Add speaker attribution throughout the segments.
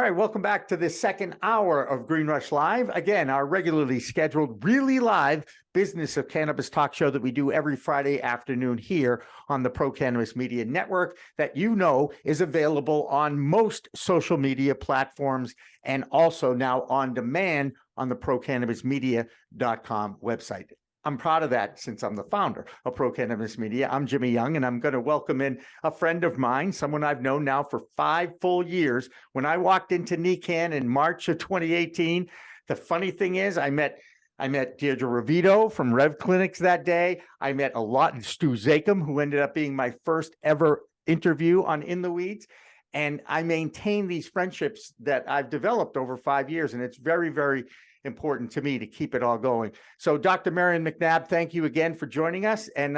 Speaker 1: right, welcome back to the second hour of Green Rush Live. Again, our regularly scheduled, really live business of cannabis talk show that we do every Friday afternoon here on the Pro Cannabis Media Network that you know is available on most social media platforms and also now on demand on the procannabismedia.com website. I'm proud of that since I'm the founder of Pro Cannabis Media. I'm Jimmy Young, and I'm going to welcome in a friend of mine, someone I've known now for 5 full years. When I walked into NECANN in March of 2018, the funny thing is I met Deirdre Ravito from Rev Clinics that day. I met Stu Zakum, who ended up being my first ever interview on In the Weeds. And I maintain these friendships that I've developed over 5 years, and it's very, very important to me to keep it all going. So Dr. Marion McNabb, thank you again for joining us. And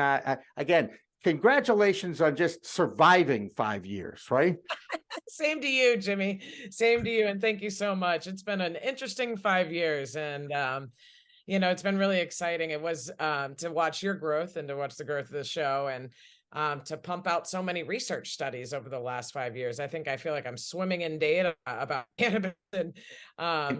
Speaker 1: again, congratulations on just surviving 5 years, right?
Speaker 2: Same to you, Jimmy. Same to you. And thank you so much. It's been an interesting 5 years. And, it's been really exciting. It was to watch your growth and to watch the growth of the show and to pump out so many research studies over the last 5 years. I feel like I'm swimming in data about cannabis. And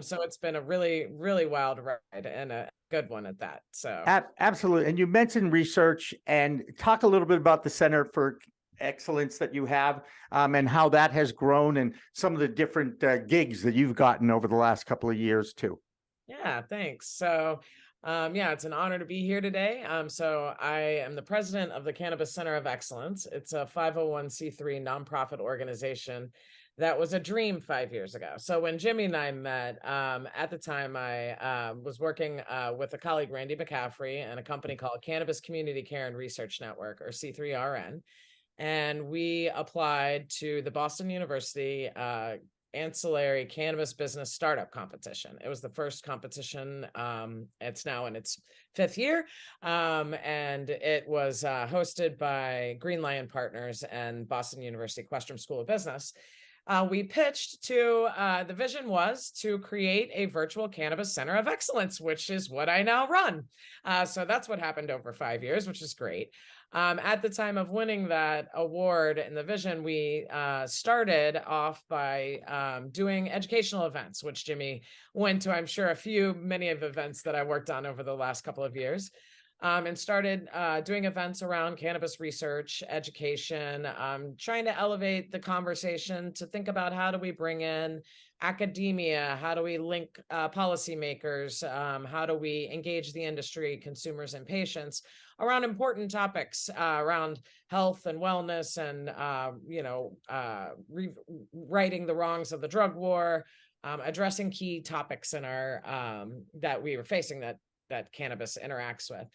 Speaker 2: so it's been a really, really wild ride and a good one at that. So
Speaker 1: absolutely. And you mentioned research, and talk a little bit about the Center for Excellence that you have and how that has grown and some of the different gigs that you've gotten over the last couple of years too.
Speaker 2: Yeah, thanks. So it's an honor to be here today. So I am the president of the Cannabis Center of Excellence. It's a 501c3 nonprofit organization that was a dream 5 years ago. So when Jimmy and I met, at the time I was working with a colleague, Randy McCaffrey, and a company called Cannabis Community Care and Research Network, or C3RN. And we applied to the Boston University ancillary cannabis business startup competition. It was the first competition. It's now in its 5th year. And it was hosted by Green Lion Partners and Boston University Questrom School of Business. We pitched to, the vision was to create a virtual cannabis center of excellence, which is what I now run. So that's what happened over 5 years, which is great. At the time of winning that award and the vision, we started off by doing educational events, which Jimmy went to, I'm sure, many of the events that I worked on over the last couple of years. And started doing events around cannabis research, education, trying to elevate the conversation to think about how do we bring in academia, how do we link policymakers, how do we engage the industry, consumers, and patients around important topics around health and wellness and, righting the wrongs of the drug war, addressing key topics in our that we were facing that cannabis interacts with.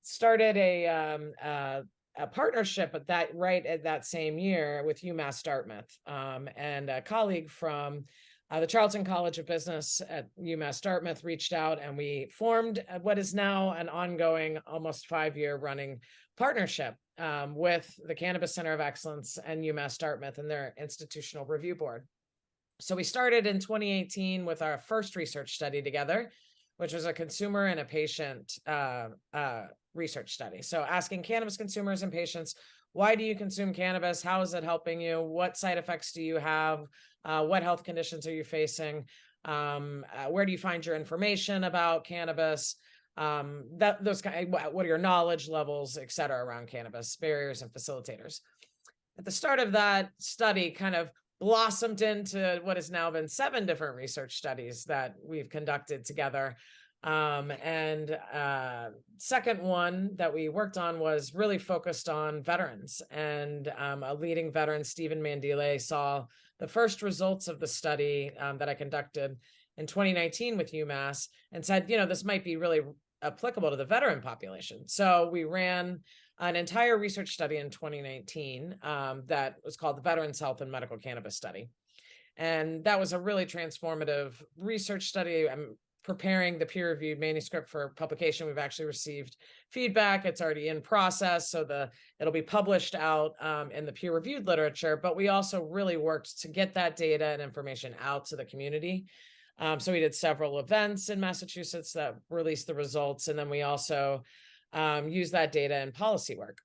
Speaker 2: Started a partnership at that same year with UMass Dartmouth, and a colleague from the Charlton College of Business at UMass Dartmouth reached out, and we formed what is now an ongoing, almost 5-year running partnership with the Cannabis Center of Excellence and UMass Dartmouth and their institutional review board. So we started in 2018 with our first research study together, which was a consumer and a patient research study. So asking cannabis consumers and patients, why do you consume cannabis? How is it helping you? What side effects do you have? What health conditions are you facing? Where do you find your information about cannabis? What are your knowledge levels, et cetera, around cannabis, barriers and facilitators? At the start of that study, kind of blossomed into what has now been 7 different research studies that we've conducted together. Second one that we worked on was really focused on veterans, and a leading veteran, Stephen Mandile, saw the first results of the study that I conducted in 2019 with UMass and said, this might be really applicable to the veteran population. So we ran an entire research study in 2019 that was called the Veterans Health and Medical Cannabis Study. And that was a really transformative research study. I'm preparing the peer-reviewed manuscript for publication. We've actually received feedback. It's already in process, so it'll be published out in the peer-reviewed literature. But we also really worked to get that data and information out to the community. So we did several events in Massachusetts that released the results, and then we also use that data in policy work.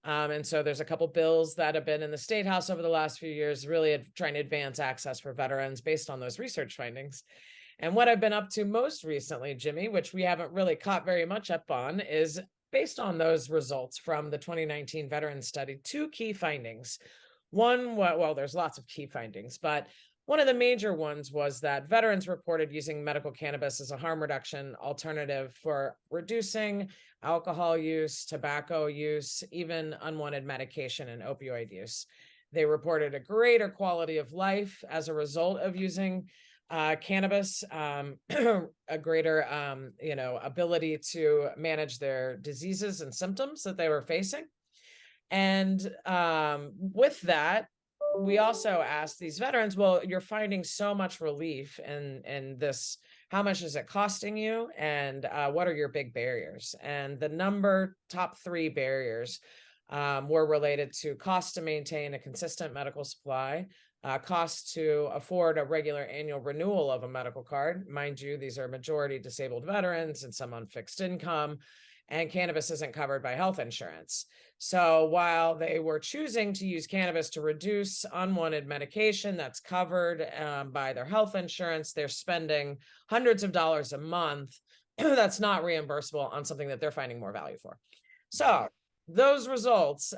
Speaker 2: And so there's a couple bills that have been in the State House over the last few years, really trying to advance access for veterans based on those research findings. And what I've been up to most recently, Jimmy, which we haven't really caught very much up on, is based on those results from the 2019 veteran study, two key findings. One, well, there's lots of key findings, but one of the major ones was that veterans reported using medical cannabis as a harm reduction alternative for reducing alcohol use, tobacco use, even unwanted medication and opioid use. They reported a greater quality of life as a result of using cannabis, a greater, ability to manage their diseases and symptoms that they were facing. And with that, we also asked these veterans, well, you're finding so much relief in this. How much is it costing you? And what are your big barriers? And the top three barriers were related to cost to maintain a consistent medical supply, cost to afford a regular annual renewal of a medical card. Mind you, these are majority disabled veterans and some on fixed income, and cannabis isn't covered by health insurance. So while they were choosing to use cannabis to reduce unwanted medication that's covered by their health insurance, they're spending hundreds of dollars a month that's not reimbursable on something that they're finding more value for. So those results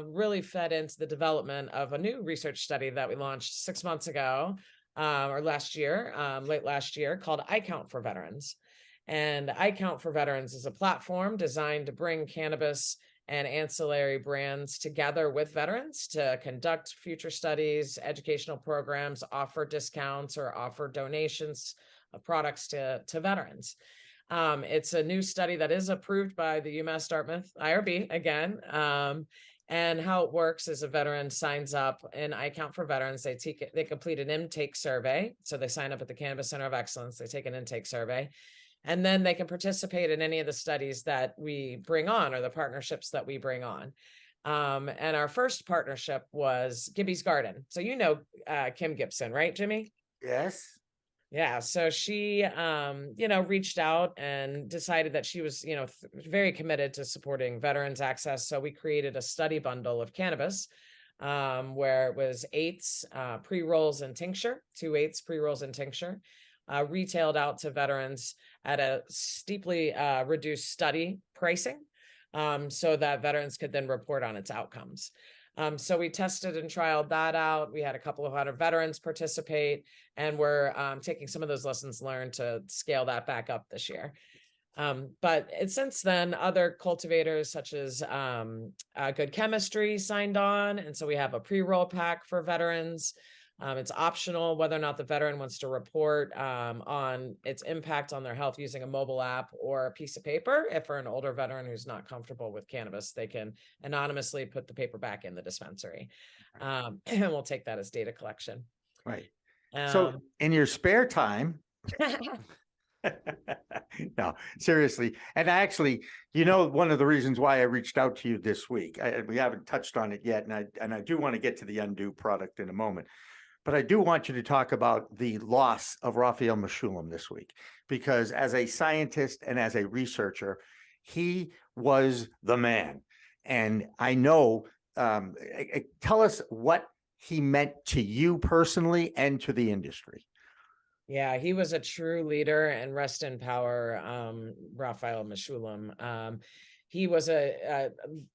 Speaker 2: really fed into the development of a new research study that we launched 6 months ago, or last year, late last year, called I Count for Veterans. And I Count for Veterans is a platform designed to bring cannabis and ancillary brands together with veterans to conduct future studies, educational programs, offer discounts, or offer donations of products to veterans. It's a new study that is approved by the UMass Dartmouth IRB again. And how it works is a veteran signs up in I Count for Veterans. They complete an intake survey. So they sign up at the Cannabis Center of Excellence. They take an intake survey. And then they can participate in any of the studies that we bring on or the partnerships that we bring on. And our first partnership was Gibby's Garden. So Kim Gibson, right, Jimmy?
Speaker 1: Yes.
Speaker 2: Yeah. So she, reached out and decided that she was, very committed to supporting veterans access. So we created a study bundle of cannabis where it was eighths, pre-rolls and tincture, 2 eighths pre-rolls and tincture. Retailed out to veterans at a steeply reduced study pricing so that veterans could then report on its outcomes. So we tested and trialed that out. We had a couple of hundred veterans participate, and we're taking some of those lessons learned to scale that back up this year. But since then, other cultivators such as Good Chemistry signed on. And so we have a pre-roll pack for veterans. It's optional whether or not the veteran wants to report on its impact on their health using a mobile app or a piece of paper. If for an older veteran who's not comfortable with cannabis, they can anonymously put the paper back in the dispensary. And we'll take that as data collection.
Speaker 1: Right. So in your spare time, no, seriously. And actually, one of the reasons why I reached out to you this week, we haven't touched on it yet. And I do want to get to the Undue product in a moment. But I do want you to talk about the loss of Raphael Mechoulam this week, because as a scientist and as a researcher, he was the man. And I know, tell us what he meant to you personally and to the industry.
Speaker 2: Yeah, he was a true leader, and rest in power, Raphael Mechoulam. He was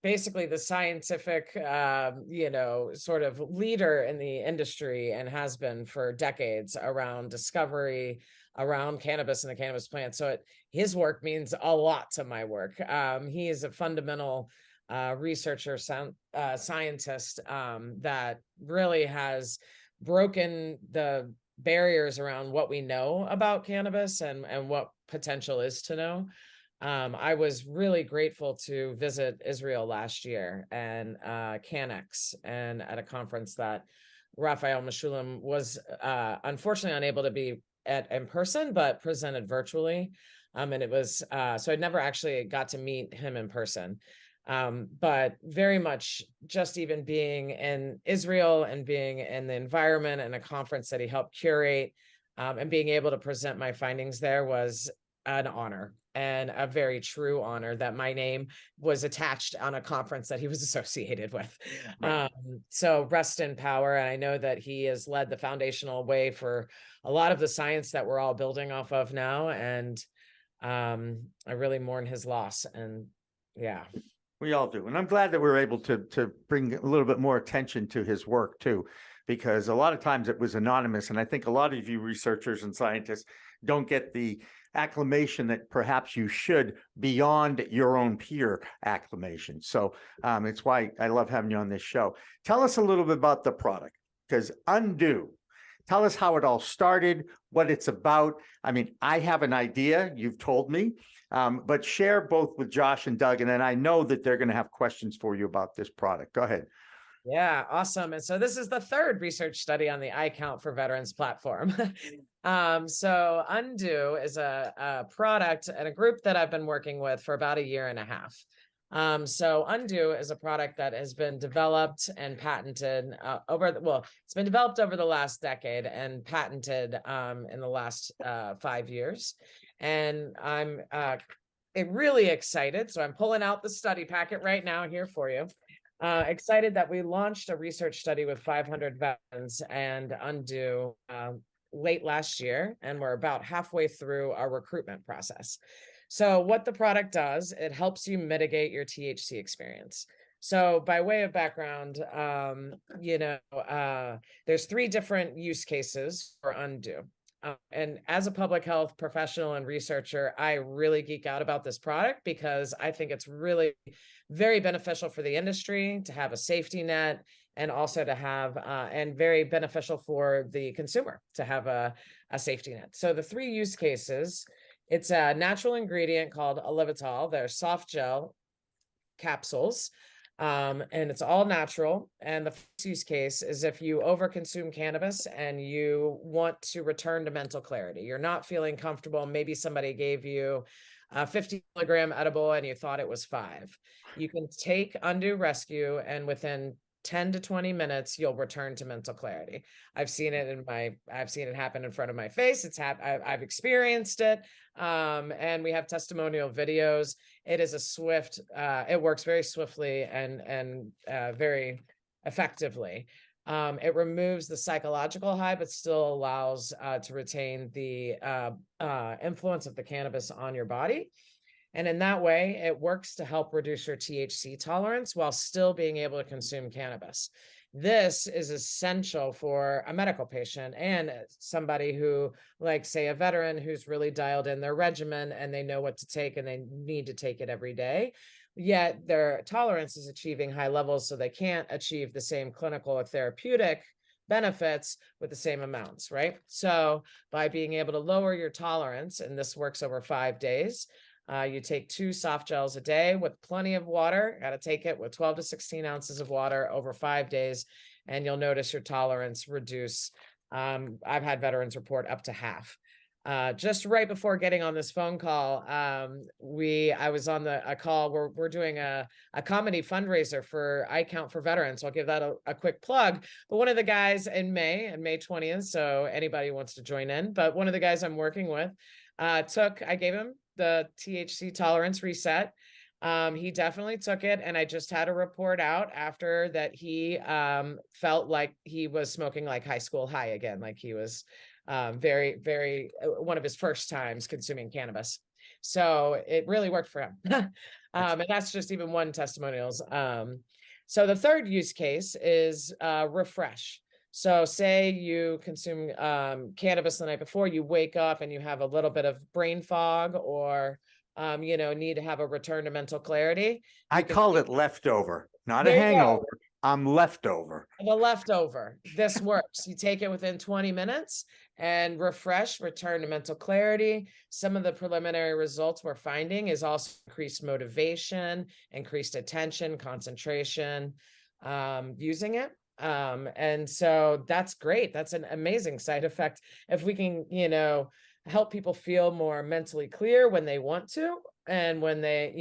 Speaker 2: basically the scientific, sort of leader in the industry, and has been for decades around discovery around cannabis and the cannabis plant. So his work means a lot to my work. He is a fundamental researcher, scientist that really has broken the barriers around what we know about cannabis and what potential is to know. I was really grateful to visit Israel last year and Cannex, and at a conference that Raphael Mechoulam was unfortunately unable to be at in person, but presented virtually. And it was so I never actually got to meet him in person. But very much just even being in Israel and being in the environment and a conference that he helped curate, and being able to present my findings there was an honor. and a very true honor that my name was attached on a conference that he was associated with.
Speaker 1: Right.
Speaker 2: So rest in power. And I know that he has led the foundational way for a lot of the science that we're all building off of now. And I really mourn his loss. And yeah.
Speaker 1: We all do. And I'm glad that we're able to bring a little bit more attention to his work too, because a lot of times it was anonymous. And I think a lot of you researchers and scientists don't get the acclamation that perhaps you should beyond your own peer acclamation. So it's why I love having you on this show. Tell us a little bit about the product, because Undue, tell us how it all started, what it's about. I mean, I have an idea, you've told me, but share both with Josh and Doug, and then I know that they're going to have questions for you about this product. Go ahead.
Speaker 2: Yeah, awesome. And so this is the third research study on the iCount for Veterans platform. So Undue is a product and a group that I've been working with for about 1.5 years. So Undue is a product that has been developed and patented it's been developed over the last decade and patented in the last 5 years. And I'm really excited. So I'm pulling out the study packet right now here for you. Excited that we launched a research study with 500 veterans and Undue late last year, and we're about halfway through our recruitment process. So what the product does, it helps you mitigate your THC experience. So by way of background, there's 3 different use cases for Undue. And as a public health professional and researcher, I really geek out about this product because I think it's really very beneficial for the industry to have a safety net, and also to have, and very beneficial for the consumer to have a safety net. So the 3 use cases, it's a natural ingredient called Olivitol. They're soft gel capsules. And it's all natural. And the first use case is if you overconsume cannabis and you want to return to mental clarity. You're not feeling comfortable. Maybe somebody gave you a 50-milligram edible and you thought it was 5. You can take Undue Rescue, and within 10 to 20 minutes, you'll return to mental clarity. I've seen it happen in front of my face. I've experienced it. And we have testimonial videos. It is it works very swiftly and very effectively. It removes the psychological high, but still allows to retain the influence of the cannabis on your body. And in that way, it works to help reduce your THC tolerance while still being able to consume cannabis. This is essential for a medical patient and somebody who, like, say, a veteran who's really dialed in their regimen and they know what to take and they need to take it every day. Yet their tolerance is achieving high levels, so they can't achieve the same clinical or therapeutic benefits with the same amounts, right? So by being able to lower your tolerance, and this works over 5 days, you take 2 soft gels a day with plenty of water. Got to take it with 12 to 16 ounces of water over 5 days, and you'll notice your tolerance reduce. I've had veterans report up to half. Just right before getting on this phone call, I was on a call where we're doing a comedy fundraiser for iCount for Veterans. So I'll give that a quick plug. But one of the guys in May 20th, so anybody who wants to join in, but one of the guys I'm working with, I gave him the THC tolerance reset. He definitely took it, and I just had a report out after that he felt like he was smoking like high school high again, like he was very, very one of his first times consuming cannabis. So it really worked for him. And that's just even one testimonials. So the third use case is refresh. So say you consume cannabis the night before, you wake up and you have a little bit of brain fog, or need to have a return to mental clarity.
Speaker 1: I call it leftover, not a hangover. I'm leftover.
Speaker 2: The leftover. This works. You take it within 20 minutes and refresh, return to mental clarity. Some of the preliminary results we're finding is also increased motivation, increased attention, concentration, using it. And so that's great. That's an amazing side effect. If we can, help people feel more mentally clear when they want to, and when they,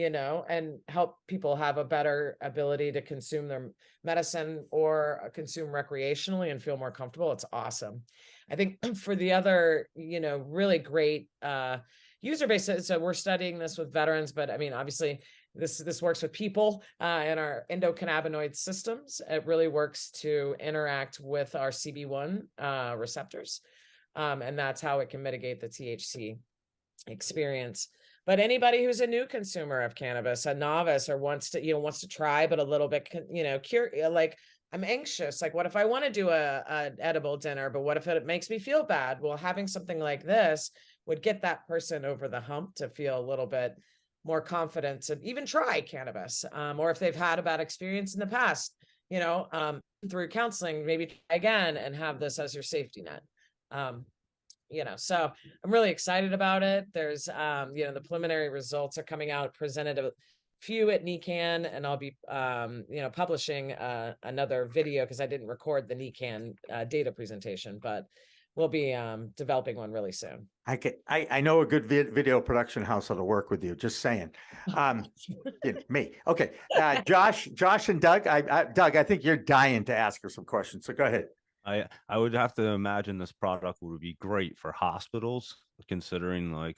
Speaker 2: and help people have a better ability to consume their medicine or consume recreationally and feel more comfortable, it's awesome. I think for the other, really great user base. So we're studying this with veterans, but I mean, obviously this works with people in our endocannabinoid systems. It really works to interact with our CB1 receptors. And that's how it can mitigate the THC experience. But anybody who's a new consumer of cannabis, a novice, or wants to try, but a little bit, like, I'm anxious. Like, what if I want to do a edible dinner, but what if it makes me feel bad? Well, having something like this would get that person over the hump to feel a little bit more confident to even try cannabis. Or if they've had a bad experience in the past, through counseling, maybe try again and have this as your safety net. So I'm really excited about it. There's, the preliminary results are coming out, presented a few at NECAN, and I'll be, publishing another video because I didn't record the NECAN data presentation, but we'll be developing one really soon.
Speaker 1: I know a good video production house that'll work with you. Just saying. Me. Okay. Josh and Doug. Doug, I think you're dying to ask her some questions. So go ahead.
Speaker 3: I would have to imagine this product would be great for hospitals, considering like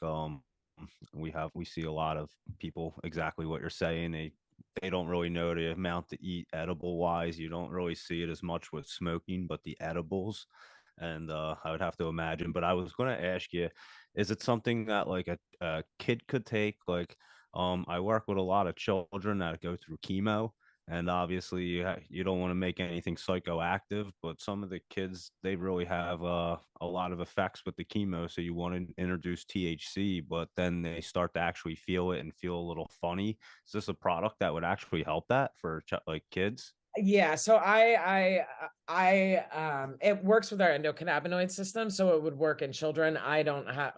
Speaker 3: we see a lot of people exactly what you're saying. They don't really know the amount to eat edible wise. You don't really see it as much with smoking, but the edibles. And I would have to imagine. But I was going to ask you, is it something that like a kid could take? Like I work with a lot of children that go through chemo. And obviously, you don't want to make anything psychoactive, but some of the kids, they really have a lot of effects with the chemo. So you want to introduce THC, but then they start to actually feel it and feel a little funny. Is this a product that would actually help that for like kids?
Speaker 2: Yeah, so it works with our endocannabinoid system, so it would work in children.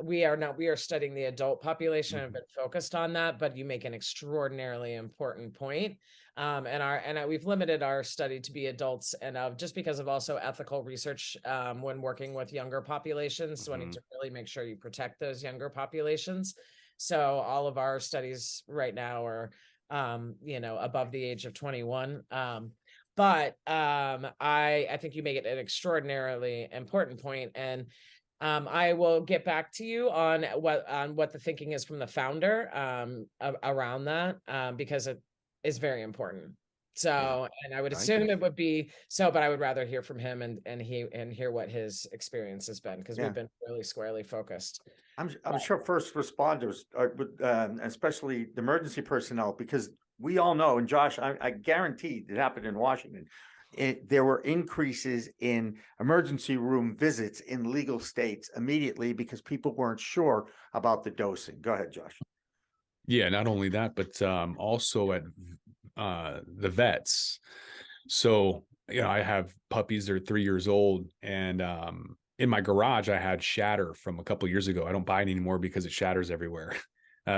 Speaker 2: We are studying the adult population and have been focused on that, but you make an extraordinarily important point. We've limited our study to be adults, and just because of also ethical research when working with younger populations, so wanting to really make sure you protect those younger populations. So all of our studies right now are above the age of 21. But I think you make it an extraordinarily important point, and I will get back to you on what the thinking is from the founder around that, because it is very important. So, and I would assume it would be so, but I would rather hear from him and hear what his experience has been, because we've been really squarely focused.
Speaker 1: I'm sure first responders, especially the emergency personnel, because we all know, and Josh, I guarantee it happened in Washington. There were increases in emergency room visits in legal states immediately because people weren't sure about the dosing. Go ahead, Josh.
Speaker 4: Yeah, not only that, but also at the vets. So, I have puppies that are 3 years old, and in my garage, I had shatter from a couple of years ago. I don't buy it anymore because it shatters everywhere.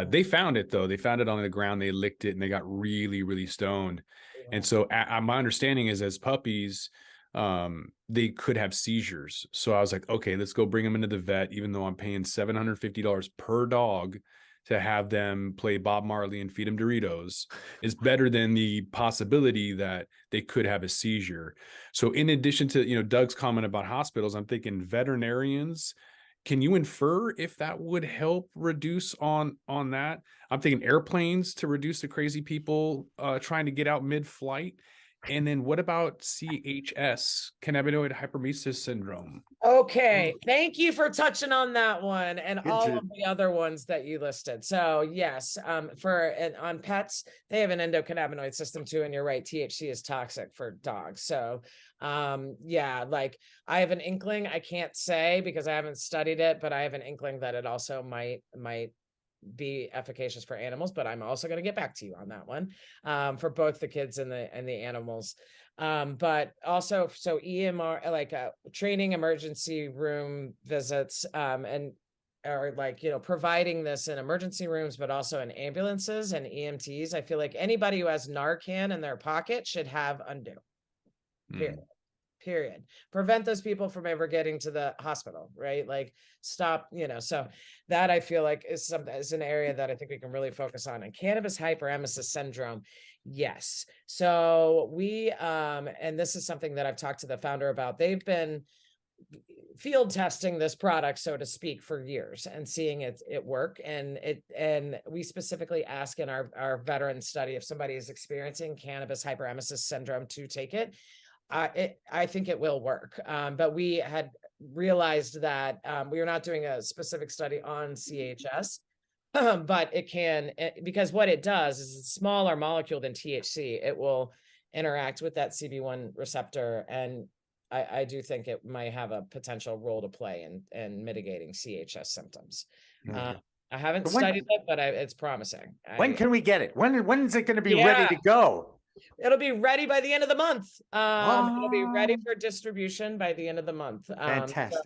Speaker 4: They found it though. They found it on the ground. They licked it and they got really, really stoned. And so my understanding is as puppies, they could have seizures. So I was like, okay, let's go bring them into the vet, even though I'm paying $750 per dog to have them play Bob Marley and feed them Doritos is better than the possibility that they could have a seizure. So in addition to, Doug's comment about hospitals, I'm thinking veterinarians. Can you infer if that would help reduce on that? I'm thinking airplanes to reduce the crazy people trying to get out mid-flight. And then what about CHS, cannabinoid hyperemesis syndrome?
Speaker 2: Okay, thank you for touching on that one and all of the other ones that you listed. So yes, on pets, they have an endocannabinoid system too, and you're right, THC is toxic for dogs. So like I have an inkling, I can't say because I haven't studied it, but I have an inkling that it also might be efficacious for animals, but I'm also going to get back to you on that one for both the kids and the animals. But also, so EMR, like training emergency room visits, or like, providing this in emergency rooms, but also in ambulances and EMTs. I feel like anybody who has Narcan in their pocket should have Undue. Period. Prevent those people from ever getting to the hospital, right? Like stop, so that I feel like is an area that I think we can really focus on. And cannabis hyperemesis syndrome. Yes. So we, and this is something that I've talked to the founder about. They've been field testing this product, so to speak, for years and seeing it work. And we specifically ask in our veteran study, if somebody is experiencing cannabis hyperemesis syndrome, to take it. I think it will work. But we had realized that we are not doing a specific study on CHS, but it can, because what it does is it's a smaller molecule than THC. It will interact with that CB1 receptor, and I do think it might have a potential role to play in mitigating CHS symptoms. I haven't studied it, but it's promising.
Speaker 1: When can we get it? When is it going to be ready to go?
Speaker 2: It'll be ready by the end of the month. It'll be ready for distribution by the end of the month.
Speaker 1: Fantastic.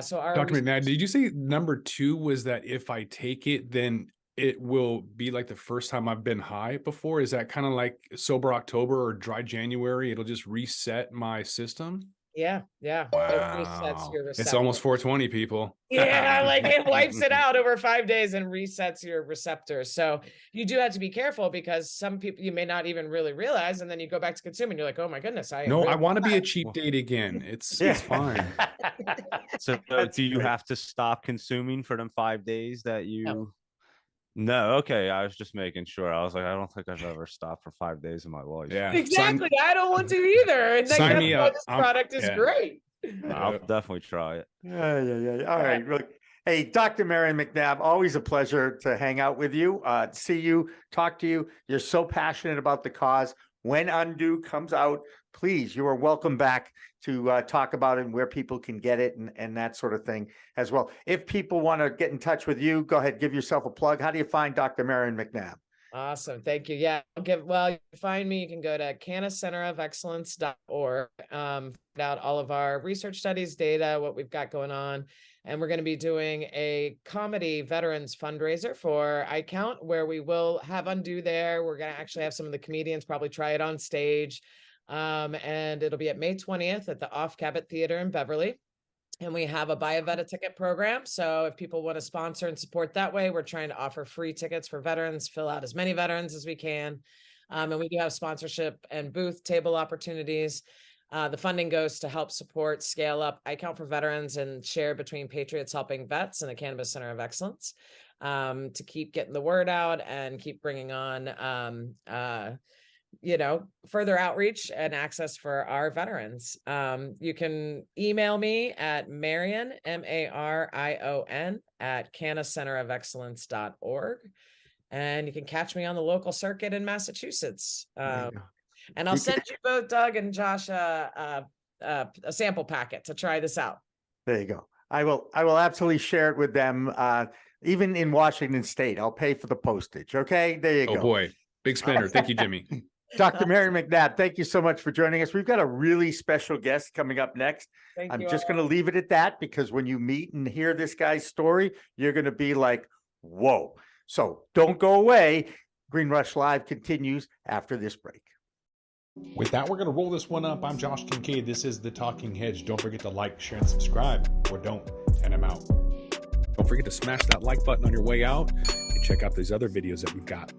Speaker 2: So our
Speaker 4: Dr. McNabb, did you say number 2 was that if I take it, then it will be like the first time I've been high before? Is that kind of like sober October or dry January? It'll just reset my system?
Speaker 2: Yeah.
Speaker 4: Wow.
Speaker 2: It resets your receptor.
Speaker 4: It's almost 420, people.
Speaker 2: Yeah, like it wipes it out over 5 days and resets your receptors. So you do have to be careful, because some people you may not even really realize, and then you go back to consume and you're like, oh my goodness, I
Speaker 4: want to be a cheap date again. It's fine.
Speaker 3: So do you have to stop consuming for them 5 days that you? No, okay. I was just making sure. I was like, I don't think I've ever stopped for 5 days in my life.
Speaker 4: Yeah,
Speaker 2: exactly. I don't want to either. And
Speaker 4: sign me up.
Speaker 2: This product is great.
Speaker 3: I'll definitely try it.
Speaker 1: Yeah. All right. Look, hey, Dr. Marion McNabb, always a pleasure to hang out with you, see you, talk to you. You're so passionate about the cause. When Undue comes out, please, you are welcome back to talk about it and where people can get it and that sort of thing as well. If people want to get in touch with you, go ahead, give yourself a plug. How do you find Dr. Marion McNabb?
Speaker 2: Awesome. Thank you. Yeah. You can find me. You can go to cannabiscenterofexcellence.org, find out all of our research studies, data, what we've got going on. And we're going to be doing a comedy veterans fundraiser for iCount, where we will have Undue there. We're going to actually have some of the comedians probably try it on stage. And it'll be at May 20th at the Off Cabot Theater in Beverly. And we have a buy a vet a ticket program. So if people want to sponsor and support that way, we're trying to offer free tickets for veterans, fill out as many veterans as we can. And we do have sponsorship and booth table opportunities. The funding goes to help support, scale up iCount for veterans, and share between Patriots Helping Vets and the Cannabis Center of Excellence, to keep getting the word out and keep bringing on further outreach and access for our veterans. You can email me at Marion, Marion, at cannabiscenterofexcellence.org. And you can catch me on the local circuit in Massachusetts. And I'll send you both, Doug and Josh, a sample packet to try this out.
Speaker 1: There you go. I will absolutely share it with them. Even in Washington State, I'll pay for the postage. Okay, there you go.
Speaker 4: Oh boy, big spender. Thank you, Jimmy.
Speaker 1: Dr. Marion McNabb, thank you so much for joining us. We've got a really special guest coming up next. I'm just going to leave it at that, because when you meet and hear this guy's story, you're going to be like, whoa. So don't go away. Green Rush Live continues after this break.
Speaker 5: With that, we're going to roll this one up. I'm Josh Kincaid. This is The Talking Hedge. Don't forget to like, share, and subscribe, or don't, and I'm out.
Speaker 4: Don't forget to smash that like button on your way out and check out these other videos that we've got.